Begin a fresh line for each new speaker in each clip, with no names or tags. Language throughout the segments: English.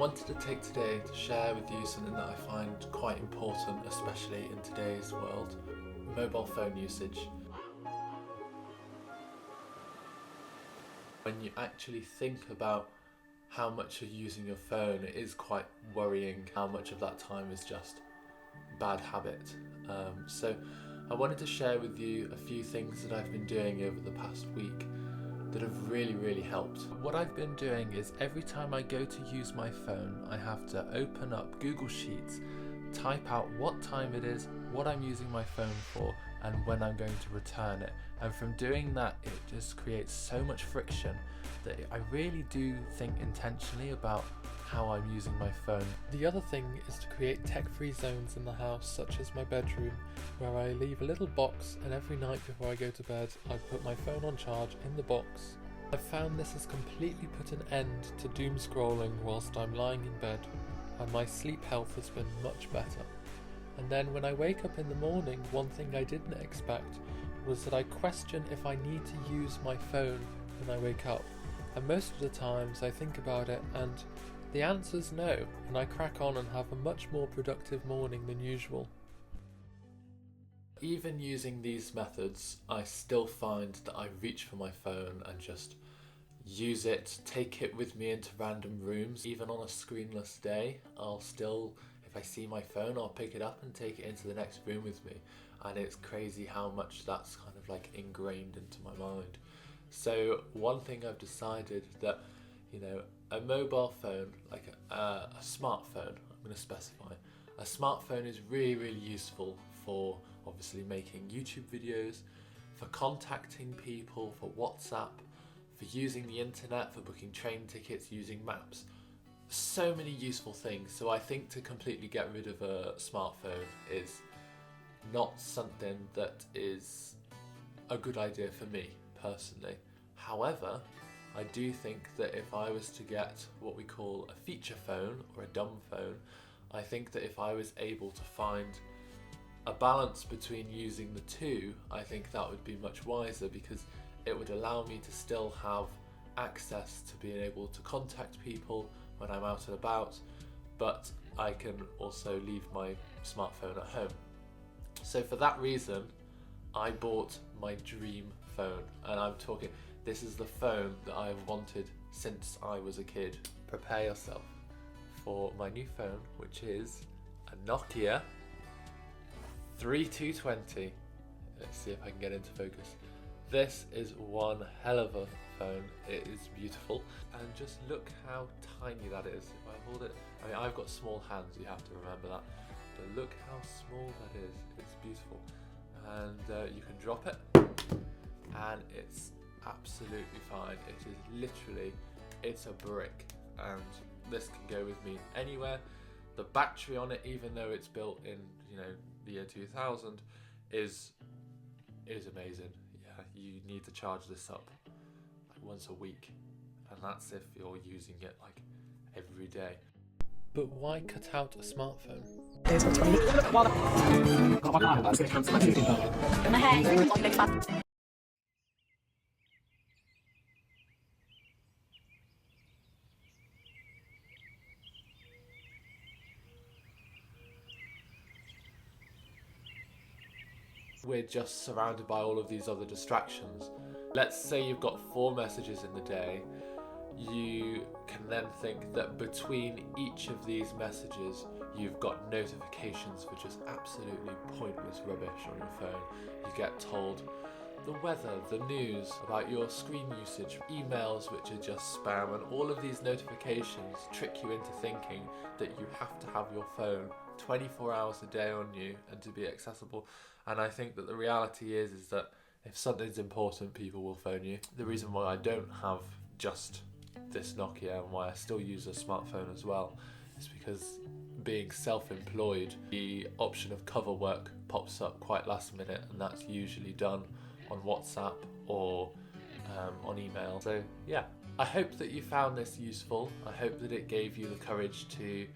wanted to take today to share with you something that I find quite important, especially in today's world: mobile phone usage. When you actually think about how much you're using your phone, it is quite worrying how much of that time is just bad habit. So I wanted to share with you a few things that I've been doing over the past week that have really helped. What I've been doing is every time I go to use my phone, I have to open up Google Sheets, type out what time it is, what I'm using my phone for, and when I'm going to return it. And from doing that, it just creates so much friction that I really do think intentionally about how I'm using my phone. The other thing is to create tech-free zones in the house, such as my bedroom, where I leave a little box, and every night before I go to bed, I put my phone on charge in the box. I've found this has completely put an end to doom scrolling whilst I'm lying in bed, and my sleep health has been much better. And then when I wake up in the morning, one thing I didn't expect was that I question if I need to use my phone when I wake up. And most of the times I think about it and the answer's no, and I crack on and have a much more productive morning than usual. Even using these methods, I still find that I reach for my phone and just use it, take it with me into random rooms. Even on a screenless day, I'll still, if I see my phone, I'll pick it up and take it into the next room with me. And it's crazy how much that's kind of like ingrained into my mind. So one thing I've decided that, a mobile phone, like a smartphone, I'm going to specify, a smartphone is really useful for obviously making YouTube videos, for contacting people, for WhatsApp, for using the internet, for booking train tickets, using maps. So many useful things. So I think to completely get rid of a smartphone is not something that is a good idea for me personally. However, I do think that if I was to get what we call a feature phone or a dumb phone, I think that if I was able to find a balance between using the two, I think that would be much wiser, because it would allow me to still have access to being able to contact people when I'm out and about, but I can also leave my smartphone at home. So for that reason, I bought my dream phone, and I'm talking, this is the phone that I've wanted since I was a kid. Prepare yourself for my new phone, which is a Nokia 3220. Let's see if I can get into focus. This is one hell of a phone. It is beautiful, and just look how tiny that is. If I hold it, I've got small hands, you have to remember that, but look how small that is. It's beautiful, and you can drop it and it's absolutely fine. It is literally, it's a brick, and this can go with me anywhere. The battery on it, even though it's built in the year 2000, is amazing. Yeah, you need to charge this up like once a week, and that's if you're using it like every day. But why cut out a smartphone? We're just surrounded by all of these other distractions. Let's say you've got 4 messages in the day. You can then think that between each of these messages you've got notifications for just absolutely pointless rubbish on your phone. You get told the weather, the news, about your screen usage, emails which are just spam, and all of these notifications trick you into thinking that you have to have your phone 24 hours a day on you and to be accessible. And I think that the reality is that if something's important, people will phone you. The reason why I don't have just this Nokia and why I still use a smartphone as well is because, being self-employed, the option of cover work pops up quite last minute, and that's usually done on WhatsApp or on email. So yeah, I hope that you found this useful. I hope that it gave you the courage to,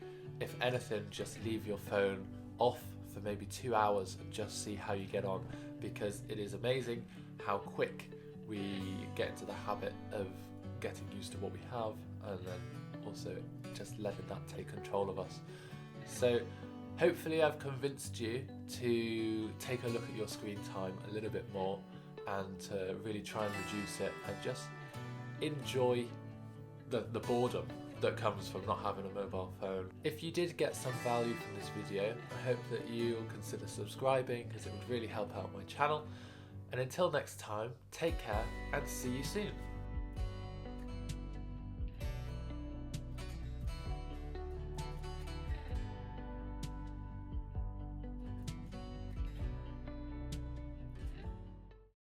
if anything, just leave your phone off for maybe 2 hours and just see how you get on, because it is amazing how quick we get into the habit of getting used to what we have and then also also just letting that take control of us. So hopefully I've convinced you to take a look at your screen time a little bit more and to really try and reduce it and just enjoy the boredom that comes from not having a mobile phone. If you did get some value from this video, I hope that you'll consider subscribing because it would really help out my channel. And until next time, take care and see you soon.